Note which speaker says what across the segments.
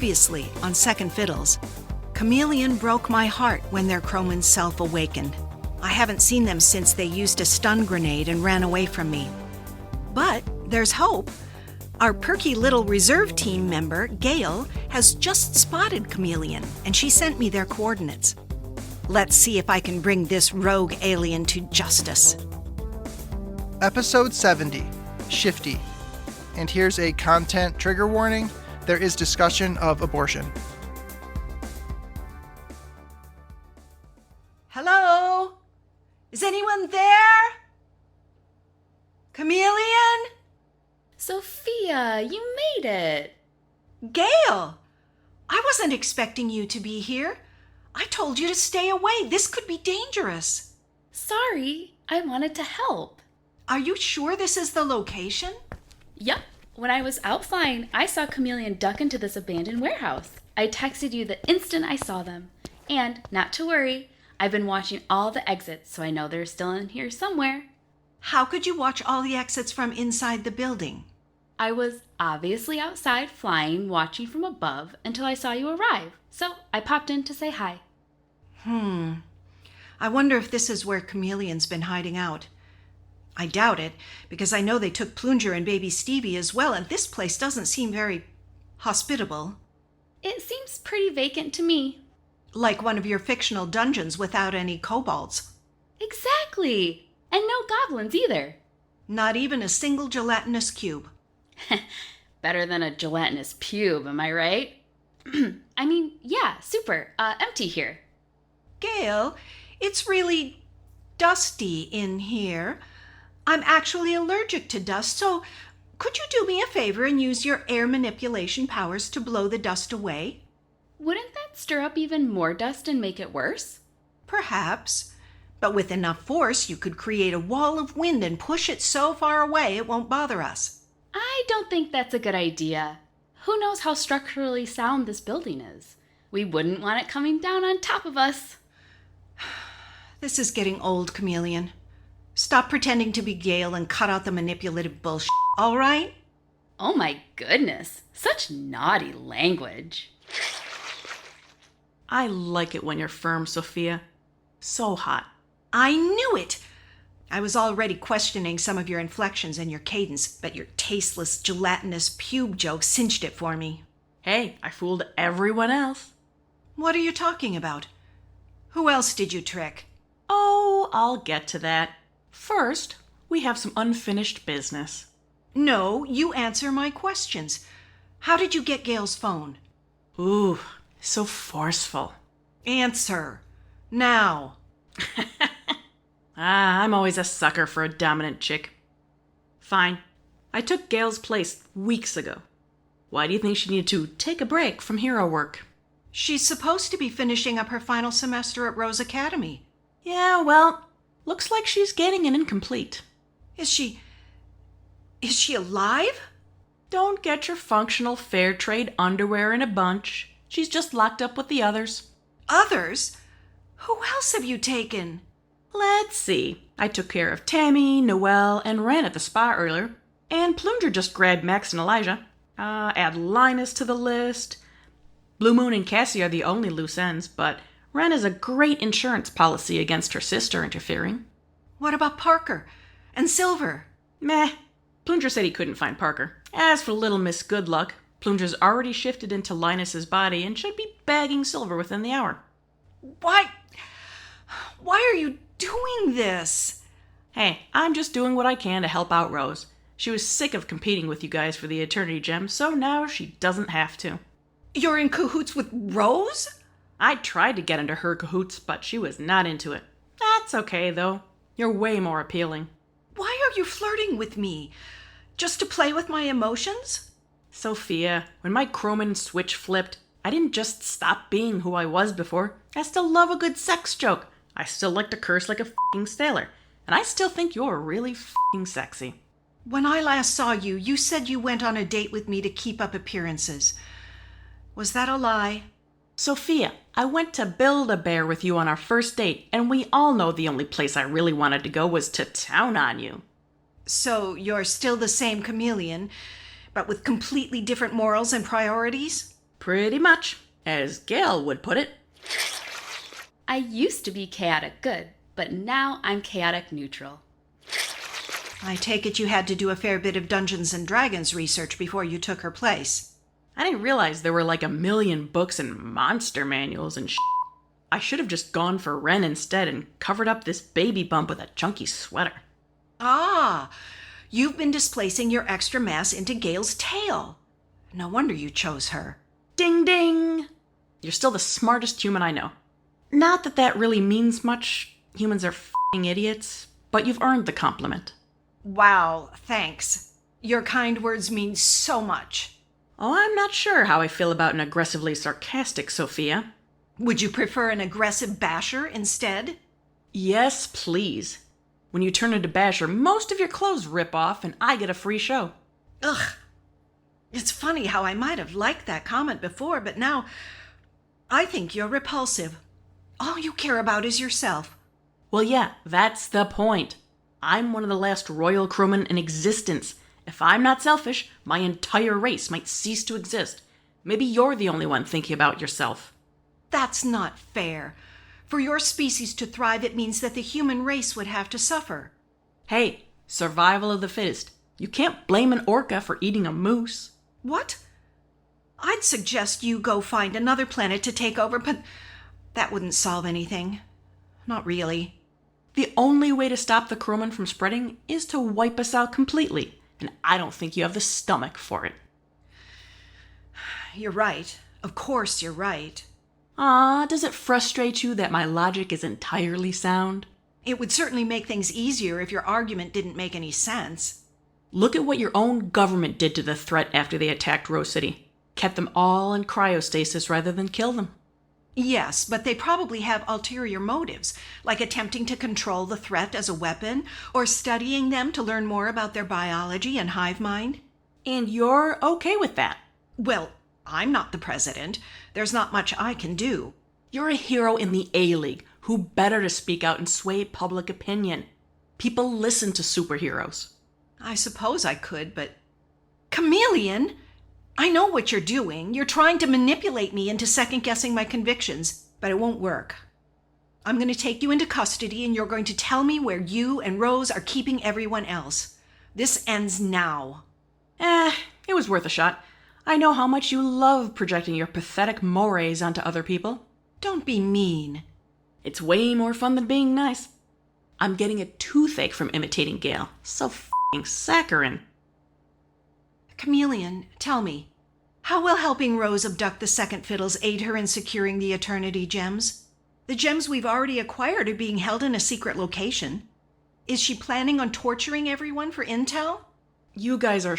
Speaker 1: Previously on Second Fiddles, Chameleon broke my heart when their Croman self awakened. I haven't seen them since they used a stun grenade and ran away from me. But there's hope. Our perky little reserve team member, Gail, has just spotted Chameleon, and she sent me their coordinates. Let's see if I can bring this rogue alien to justice.
Speaker 2: Episode 70, Shifty. And here's a content trigger warning. There is discussion of abortion.
Speaker 1: Hello? Is anyone there? Chameleon?
Speaker 3: Sophia, you made it.
Speaker 1: Gail! I wasn't expecting you to be here. I told you to stay away. This could be dangerous.
Speaker 3: Sorry, I wanted to help.
Speaker 1: Are you sure this is the location?
Speaker 3: Yup. When I was out flying, I saw Chameleon duck into this abandoned warehouse. I texted you the instant I saw them. And, not to worry, I've been watching all the exits, so I know they're still in here somewhere.
Speaker 1: How could you watch all the exits from inside the building?
Speaker 3: I was obviously outside flying, watching from above, until I saw you arrive. So I popped in to say hi.
Speaker 1: I wonder if this is where Chameleon's been hiding out. I doubt it, because I know they took Plunger and baby Stevie as well, and this place doesn't seem very hospitable.
Speaker 3: It seems pretty vacant to me.
Speaker 1: Like one of your fictional dungeons without any kobolds.
Speaker 3: Exactly! And no goblins either.
Speaker 1: Not even a single gelatinous cube.
Speaker 3: Better than a gelatinous pube, am I right? I mean, yeah, super. Empty here.
Speaker 1: Gail, it's really dusty in here. I'm actually allergic to dust, so could you do me a favor and use your air manipulation powers to blow the dust away?
Speaker 3: Wouldn't that stir up even more dust and make it worse?
Speaker 1: Perhaps. But with enough force, you could create a wall of wind and push it so far away it won't bother us.
Speaker 3: I don't think that's a good idea. Who knows how structurally sound this building is? We wouldn't want it coming down on top of us.
Speaker 1: This is getting old, Chameleon. Stop pretending to be Gail and cut out the manipulative bullshit, all right?
Speaker 3: Oh my goodness, such naughty language.
Speaker 4: I like it when you're firm, Sophia. So hot.
Speaker 1: I knew it! I was already questioning some of your inflections and your cadence, but your tasteless, gelatinous pube joke cinched it for me.
Speaker 4: Hey, I fooled everyone else.
Speaker 1: What are you talking about? Who else did you trick?
Speaker 4: Oh, I'll get to that. First, we have some unfinished business.
Speaker 1: No, you answer my questions. How did you get Gail's phone?
Speaker 4: Ooh, so forceful.
Speaker 1: Answer. Now.
Speaker 4: I'm always a sucker for a dominant chick. Fine. I took Gail's place weeks ago. Why do you think she needed to take a break from hero work?
Speaker 1: She's supposed to be finishing up her final semester at Rose Academy.
Speaker 4: Yeah, well, looks like she's getting an incomplete.
Speaker 1: Is she alive?
Speaker 4: Don't get your functional fair trade underwear in a bunch. She's just locked up with the others.
Speaker 1: Others? Who else have you taken?
Speaker 4: Let's see. I took care of Tammy, Noelle, and Ren at the spa earlier. And Plunger just grabbed Max and Elijah. Add Linus to the list. Blue Moon and Cassie are the only loose ends, but Ren has a great insurance policy against her sister interfering.
Speaker 1: What about Parker? And Silver?
Speaker 4: Meh. Plunger said he couldn't find Parker. As for little Miss Goodluck, Plunger's already shifted into Linus's body and should be bagging Silver within the hour.
Speaker 1: Why are you doing this?
Speaker 4: Hey, I'm just doing what I can to help out Rose. She was sick of competing with you guys for the Eternity Gem, so now she doesn't have to.
Speaker 1: You're in cahoots with Rose?
Speaker 4: I tried to get into her cahoots, but she was not into it. That's okay, though. You're way more appealing.
Speaker 1: Why are you flirting with me? Just to play with my emotions?
Speaker 4: Sophia, when my Croman switch flipped, I didn't just stop being who I was before. I still love a good sex joke. I still like to curse like a f***ing sailor. And I still think you're really f***ing sexy.
Speaker 1: When I last saw you, you said you went on a date with me to keep up appearances. Was that a lie?
Speaker 4: Sophia, I went to Build-A-Bear with you on our first date, and we all know the only place I really wanted to go was to town on you.
Speaker 1: So you're still the same Chameleon, but with completely different morals and priorities?
Speaker 4: Pretty much, as Gail would put it.
Speaker 3: I used to be chaotic good, but now I'm chaotic neutral.
Speaker 1: I take it you had to do a fair bit of Dungeons and Dragons research before you took her place.
Speaker 4: I didn't realize there were like 1 million books and monster manuals and I should have just gone for Ren instead and covered up this baby bump with a chunky sweater.
Speaker 1: Ah, you've been displacing your extra mass into Gale's tail. No wonder you chose her.
Speaker 4: Ding ding! You're still the smartest human I know. Not that that really means much. Humans are f***ing idiots, but you've earned the compliment.
Speaker 1: Wow, thanks. Your kind words mean so much.
Speaker 4: Oh, I'm not sure how I feel about an aggressively sarcastic Sophia.
Speaker 1: Would you prefer an aggressive basher instead?
Speaker 4: Yes, please. When you turn into Basher, most of your clothes rip off and I get a free show.
Speaker 1: Ugh. It's funny how I might have liked that comment before, but now I think you're repulsive. All you care about is yourself.
Speaker 4: Well, yeah, that's the point. I'm one of the last royal crewmen in existence. If I'm not selfish, my entire race might cease to exist. Maybe you're the only one thinking about yourself.
Speaker 1: That's not fair. For your species to thrive, it means that the human race would have to suffer.
Speaker 4: Hey, survival of the fittest. You can't blame an orca for eating a moose.
Speaker 1: What? I'd suggest you go find another planet to take over, but that wouldn't solve anything. Not really.
Speaker 4: The only way to stop the crewmen from spreading is to wipe us out completely, and I don't think you have the stomach for it.
Speaker 1: You're right. Of course you're right.
Speaker 4: Does it frustrate you that my logic is entirely sound?
Speaker 1: It would certainly make things easier if your argument didn't make any sense.
Speaker 4: Look at what your own government did to the threat after they attacked Rose City. Kept them all in cryostasis rather than kill them.
Speaker 1: Yes, but they probably have ulterior motives, like attempting to control the threat as a weapon, or studying them to learn more about their biology and hive mind.
Speaker 4: And you're okay with that?
Speaker 1: Well, I'm not the president. There's not much I can do.
Speaker 4: You're a hero in the A-League. Who better to speak out and sway public opinion? People listen to superheroes.
Speaker 1: I suppose I could, but... Chameleon! I know what you're doing. You're trying to manipulate me into second-guessing my convictions, but it won't work. I'm going to take you into custody, and you're going to tell me where you and Rose are keeping everyone else. This ends now.
Speaker 4: It was worth a shot. I know how much you love projecting your pathetic mores onto other people.
Speaker 1: Don't be mean.
Speaker 4: It's way more fun than being nice. I'm getting a toothache from imitating Gale. So f***ing saccharine.
Speaker 1: Chameleon, tell me, how will helping Rose abduct the second fiddles aid her in securing the Eternity Gems? The gems we've already acquired are being held in a secret location. Is she planning on torturing everyone for intel?
Speaker 4: You guys are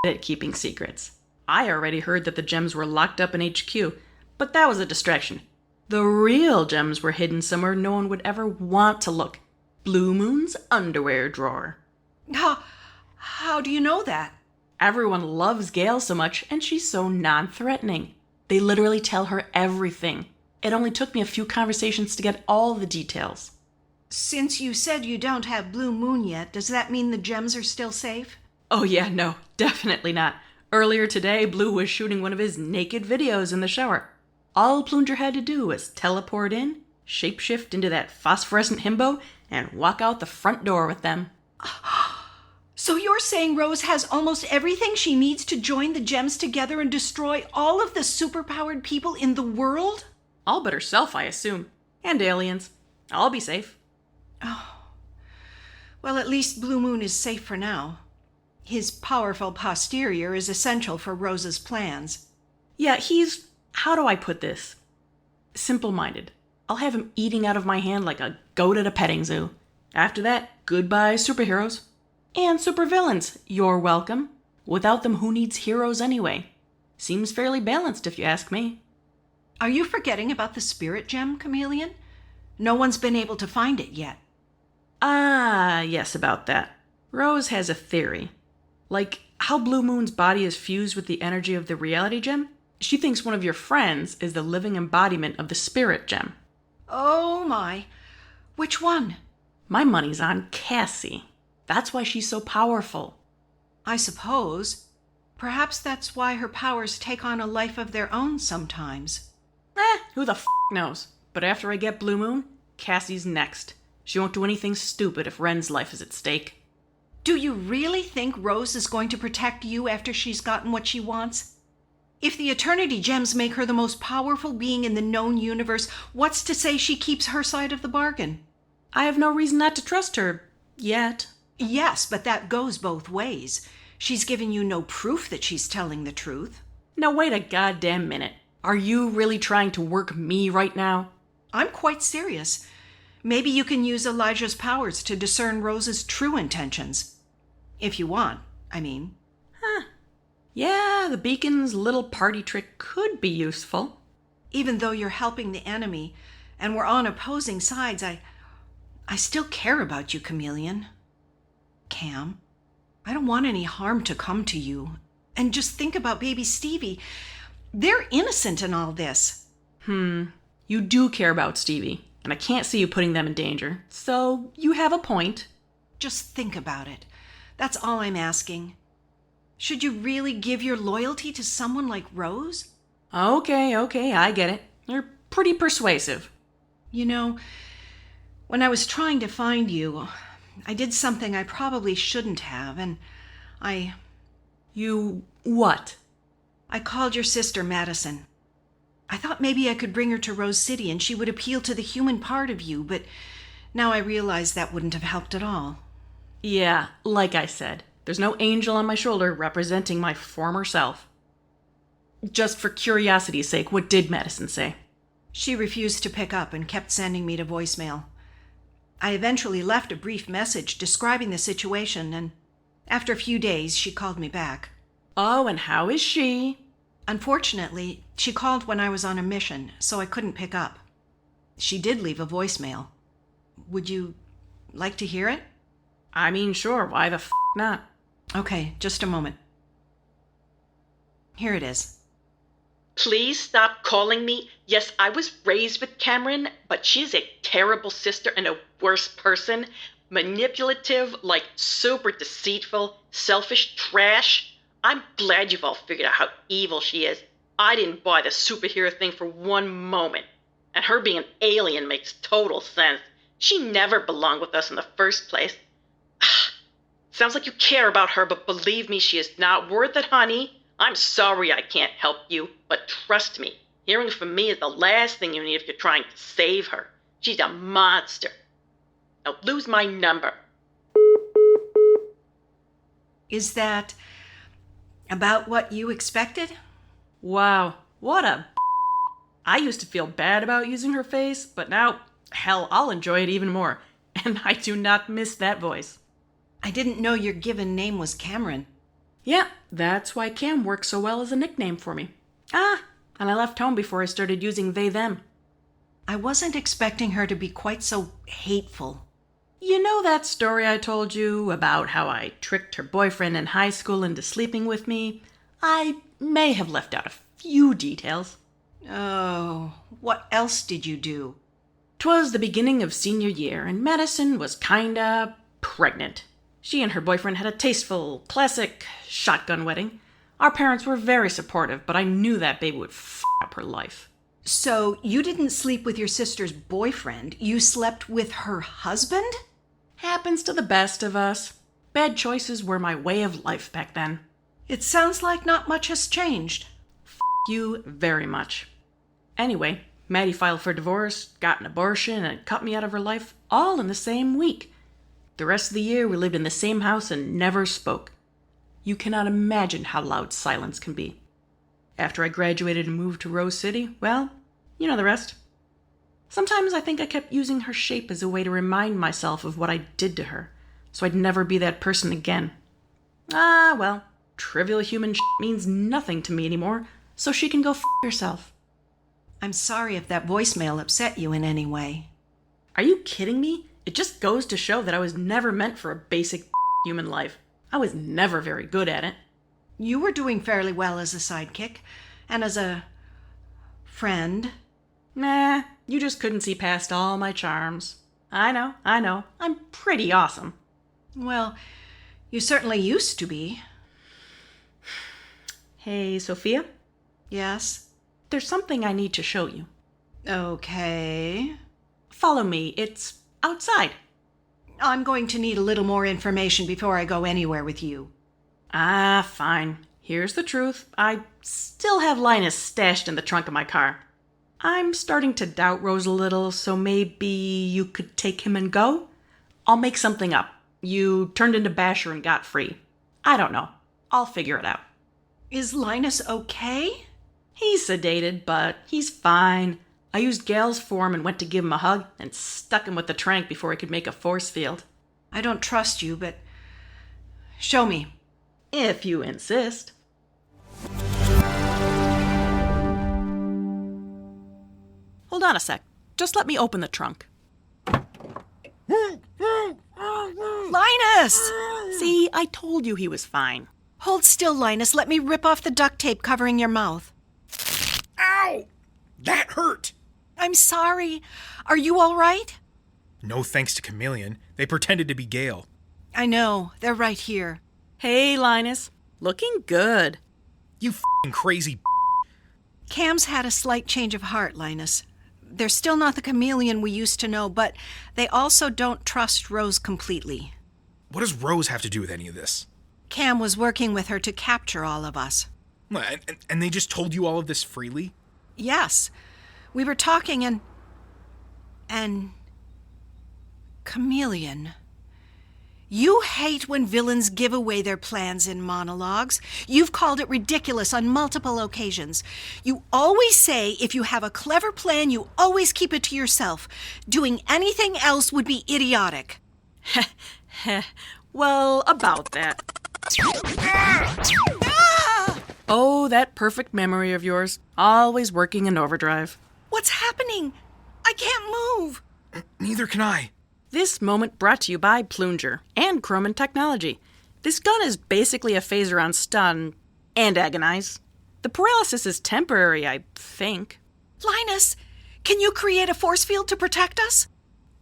Speaker 4: at keeping secrets. I already heard that the gems were locked up in HQ, but that was a distraction. The real gems were hidden somewhere no one would ever want to look. Blue Moon's underwear drawer.
Speaker 1: How do you know that?
Speaker 4: Everyone loves Gale so much, and she's so non-threatening. They literally tell her everything. It only took me a few conversations to get all the details.
Speaker 1: Since you said you don't have Blue Moon yet, does that mean the gems are still safe?
Speaker 4: Oh yeah, no, definitely not. Earlier today, Blue was shooting one of his naked videos in the shower. All Plunger had to do was teleport in, shapeshift into that phosphorescent himbo, and walk out the front door with them.
Speaker 1: So you're saying Rose has almost everything she needs to join the gems together and destroy all of the superpowered people in the world?
Speaker 4: All but herself, I assume. And aliens. I'll be safe.
Speaker 1: Oh. Well, at least Blue Moon is safe for now. His powerful posterior is essential for Rose's plans.
Speaker 4: Yeah, he's... how do I put this? Simple-minded. I'll have him eating out of my hand like a goat at a petting zoo. After that, goodbye superheroes. And supervillains, you're welcome. Without them, who needs heroes anyway? Seems fairly balanced if you ask me.
Speaker 1: Are you forgetting about the spirit gem, Chameleon? No one's been able to find it yet.
Speaker 4: Yes, about that. Rose has a theory. Like how Blue Moon's body is fused with the energy of the reality gem. She thinks one of your friends is the living embodiment of the spirit gem.
Speaker 1: Oh my. Which one?
Speaker 4: My money's on Cassie. That's why she's so powerful.
Speaker 1: I suppose. Perhaps that's why her powers take on a life of their own sometimes.
Speaker 4: Who the knows? But after I get Blue Moon, Cassie's next. She won't do anything stupid if Ren's life is at stake.
Speaker 1: Do you really think Rose is going to protect you after she's gotten what she wants? If the Eternity Gems make her the most powerful being in the known universe, what's to say she keeps her side of the bargain?
Speaker 4: I have no reason not to trust her. Yet.
Speaker 1: Yes, but that goes both ways. She's given you no proof that she's telling the truth.
Speaker 4: Now wait a goddamn minute. Are you really trying to work me right now?
Speaker 1: I'm quite serious. Maybe you can use Elijah's powers to discern Rose's true intentions. If you want, I mean.
Speaker 4: Yeah, the beacon's little party trick could be useful.
Speaker 1: Even though you're helping the enemy and we're on opposing sides, I still care about you, Chameleon. Cam, I don't want any harm to come to you. And just think about baby Stevie. They're innocent in all this.
Speaker 4: You do care about Stevie, and I can't see you putting them in danger. So you have a point.
Speaker 1: Just think about it. That's all I'm asking. Should you really give your loyalty to someone like Rose?
Speaker 4: Okay, I get it. You're pretty persuasive.
Speaker 1: You know, when I was trying to find you, I did something I probably shouldn't have, and
Speaker 4: You what?
Speaker 1: I called your sister Madison. I thought maybe I could bring her to Rose City and she would appeal to the human part of you, but now I realize that wouldn't have helped at all.
Speaker 4: Yeah, like I said, there's no angel on my shoulder representing my former self. Just for curiosity's sake, what did Madison say?
Speaker 1: She refused to pick up and kept sending me to voicemail. I eventually left a brief message describing the situation, and after a few days, she called me back.
Speaker 4: Oh, and how is she?
Speaker 1: Unfortunately, she called when I was on a mission, so I couldn't pick up. She did leave a voicemail. Would you like to hear it?
Speaker 4: I mean, sure, why the not?
Speaker 1: Okay, just a moment. Here it is.
Speaker 5: Please stop calling me. Yes, I was raised with Cameron, but she's a terrible sister and a worse person. Manipulative, like super deceitful, selfish trash. I'm glad you've all figured out how evil she is. I didn't buy the superhero thing for one moment. And her being an alien makes total sense. She never belonged with us in the first place. Sounds like you care about her, but believe me, she is not worth it, honey. I'm sorry I can't help you, but trust me, hearing from me is the last thing you need if you're trying to save her. She's a monster. Now lose my number.
Speaker 1: Is that about what you expected?
Speaker 4: Wow, what a... I used to feel bad about using her face, but now, hell, I'll enjoy it even more. And I do not miss that voice.
Speaker 1: I didn't know your given name was Cameron.
Speaker 4: Yeah, that's why Cam works so well as a nickname for me. And I left home before I started using they-them.
Speaker 1: I wasn't expecting her to be quite so hateful.
Speaker 4: You know that story I told you about how I tricked her boyfriend in high school into sleeping with me? I may have left out a few details.
Speaker 1: Oh, what else did you do?
Speaker 4: 'Twas the beginning of senior year, and Madison was kinda pregnant. She and her boyfriend had a tasteful, classic shotgun wedding. Our parents were very supportive, but I knew that baby would up her life.
Speaker 1: So you didn't sleep with your sister's boyfriend, you slept with her husband?
Speaker 4: Happens to the best of us. Bad choices were my way of life back then.
Speaker 1: It sounds like not much has changed.
Speaker 4: You very much. Anyway, Maddie filed for divorce, got an abortion, and cut me out of her life all in the same week. The rest of the year, we lived in the same house and never spoke. You cannot imagine how loud silence can be. After I graduated and moved to Rose City, well, you know the rest. Sometimes I think I kept using her shape as a way to remind myself of what I did to her, so I'd never be that person again. Well, trivial human means nothing to me anymore, so she can go herself.
Speaker 1: I'm sorry if that voicemail upset you in any way.
Speaker 4: Are you kidding me? It just goes to show that I was never meant for a basic human life. I was never very good at it.
Speaker 1: You were doing fairly well as a sidekick, and as a friend.
Speaker 4: Nah, you just couldn't see past all my charms. I know. I'm pretty awesome.
Speaker 1: Well, you certainly used to be.
Speaker 4: Hey, Sophia?
Speaker 1: Yes?
Speaker 4: There's something I need to show you.
Speaker 1: Okay.
Speaker 4: Follow me. It's outside.
Speaker 1: I'm going to need a little more information before I go anywhere with you.
Speaker 4: Ah, fine. Here's the truth. I still have Linus stashed in the trunk of my car. I'm starting to doubt Rose a little, so maybe you could take him and go? I'll make something up. You turned into Basher and got free. I don't know. I'll figure it out.
Speaker 1: Is Linus okay?
Speaker 4: He's sedated, but he's fine. I used Gal's form and went to give him a hug and stuck him with the trank before he could make a force field.
Speaker 1: I don't trust you, but show me.
Speaker 4: If you insist. Hold on a sec. Just let me open the trunk.
Speaker 1: Linus!
Speaker 4: See, I told you he was fine.
Speaker 1: Hold still, Linus. Let me rip off the duct tape covering your mouth.
Speaker 6: Ow! That hurt!
Speaker 1: I'm sorry. Are you all right?
Speaker 6: No thanks to Chameleon. They pretended to be Gale.
Speaker 1: I know. They're right here.
Speaker 4: Hey, Linus. Looking good.
Speaker 6: You f***ing crazy.
Speaker 1: Cam's had a slight change of heart, Linus. They're still not the Chameleon we used to know, but they also don't trust Rose completely.
Speaker 6: What does Rose have to do with any of this?
Speaker 1: Cam was working with her to capture all of us.
Speaker 6: And they just told you all of this freely?
Speaker 1: Yes. We were talking and... Chameleon. You hate when villains give away their plans in monologues. You've called it ridiculous on multiple occasions. You always say if you have a clever plan, you always keep it to yourself. Doing anything else would be idiotic.
Speaker 4: Well, about that.
Speaker 1: Ah!
Speaker 4: Oh, that perfect memory of yours. Always working in overdrive.
Speaker 1: What's happening? I can't move.
Speaker 6: Neither can I.
Speaker 4: This moment brought to you by Plunger and Chroman Technology. This gun is basically a phaser on stun and agonize. The paralysis is temporary, I think.
Speaker 1: Linus, can you create a force field to protect us?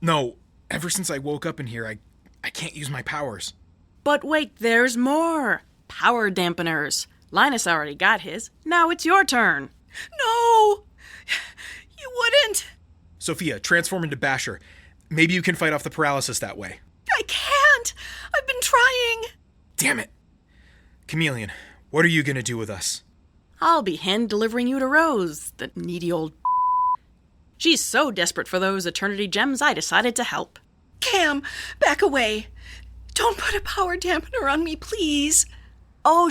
Speaker 6: No, ever since I woke up in here, I can't use my powers.
Speaker 4: But wait, there's more. Power dampeners. Linus already got his. Now it's your turn.
Speaker 1: No! You wouldn't!
Speaker 6: Sophia, transform into Basher. Maybe you can fight off the paralysis that way.
Speaker 1: I can't! I've been trying!
Speaker 6: Damn it! Chameleon, what are you gonna do with us?
Speaker 4: I'll be hand-delivering you to Rose, the needy old She's so desperate for those Eternity Gems, I decided to help.
Speaker 1: Cam, back away. Don't put a power dampener on me, please.
Speaker 4: Oh,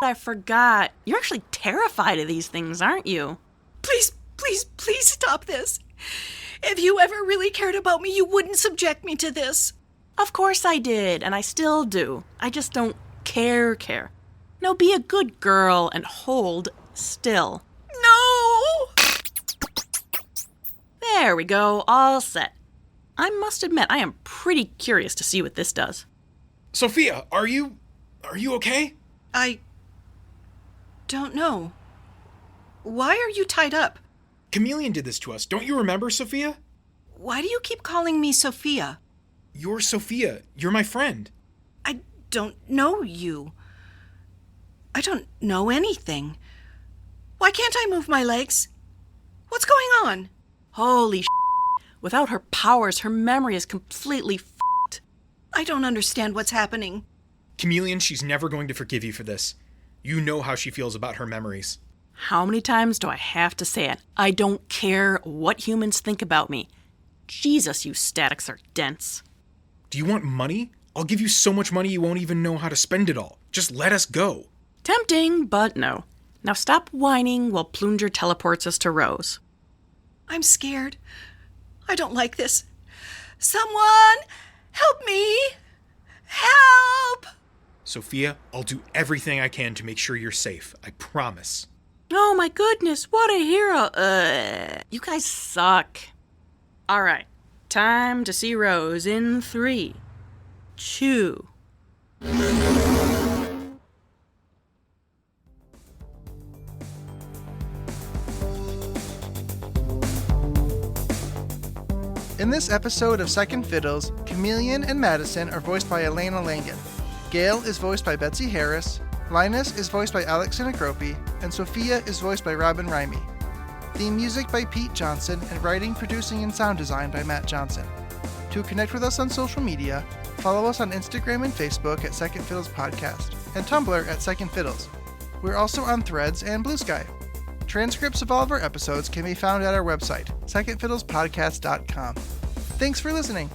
Speaker 4: I forgot. You're actually terrified of these things, aren't you?
Speaker 1: Please, please, please stop this. If you ever really cared about me, you wouldn't subject me to this.
Speaker 4: Of course I did, and I still do. I just don't care. No, be a good girl and hold still.
Speaker 1: No!
Speaker 4: There we go, all set. I must admit, I am pretty curious to see what this does.
Speaker 6: Sophia, are you okay?
Speaker 1: I don't know. Why are you tied up?
Speaker 6: Chameleon did this to us. Don't you remember, Sophia?
Speaker 1: Why do you keep calling me Sophia?
Speaker 6: You're Sophia. You're my friend.
Speaker 1: I don't know you. I don't know anything. Why can't I move my legs? What's going on?
Speaker 4: Holy Without her powers, her memory is completely f***ed.
Speaker 1: I don't understand what's happening.
Speaker 6: Chameleon, she's never going to forgive you for this. You know how she feels about her memories.
Speaker 4: How many times do I have to say it? I don't care what humans think about me. Jesus, you statics are dense.
Speaker 6: Do you want money? I'll give you so much money you won't even know how to spend it all. Just let us go.
Speaker 4: Tempting, but no. Now stop whining while Plunger teleports us to Rose.
Speaker 1: I'm scared. I don't like this. Someone, help me! Help!
Speaker 6: Sophia, I'll do everything I can to make sure you're safe. I promise.
Speaker 4: Oh my goodness, what a hero. You guys suck. Alright, time to see Rose in 3, 2.
Speaker 2: In this episode of Second Fiddles, Chameleon and Madison are voiced by Elena Langan. Gale is voiced by Betsy Harris. Linus is voiced by Alex Sinacropi, and Sophia is voiced by Robin Rimey. Theme music by Pete Johnson, and writing, producing, and sound design by Matt Johnson. To connect with us on social media, follow us on Instagram and Facebook at Second Fiddles Podcast, and Tumblr at Second Fiddles. We're also on Threads and Blue Sky. Transcripts of all of our episodes can be found at our website, secondfiddlespodcast.com. Thanks for listening.